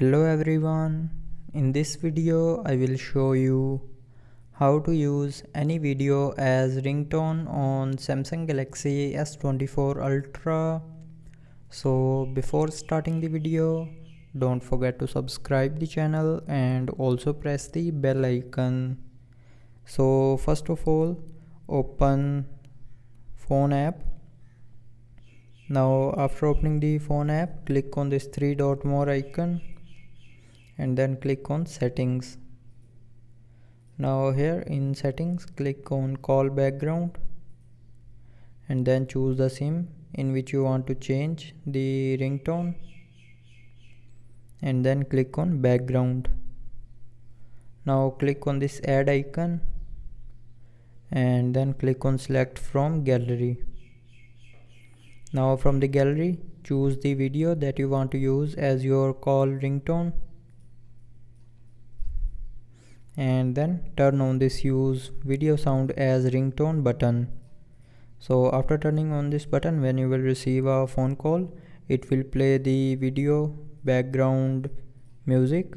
Hello everyone, in this video I will show you how to use any video as ringtone on Samsung Galaxy S24 Ultra. So before starting the video, don't forget to subscribe the channel and also press the bell icon. So first of all, open phone app. Now after opening the phone app, click on this three dot more icon and then click on settings. Now here in settings, click on call background and then choose the SIM in which you want to change the ringtone and then click on background. Now click on this add icon and then click on select from gallery. Now from the gallery, choose the video that you want to use as your call ringtone and then turn on this use video sound as ringtone button. So after turning on this button, when you will receive a phone call, it will play the video background music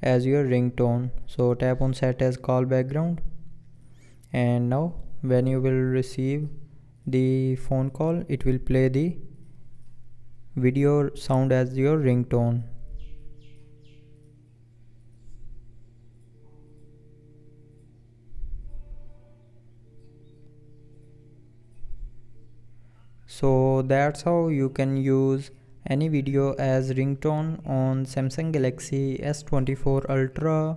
as your ringtone. So tap on set as call background, and now when you will receive the phone call, it will play the video sound as your ringtone. So that's how you can use any video as ringtone on Samsung Galaxy S24 Ultra.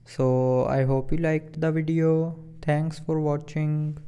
So I hope you liked the video. Thanks for watching.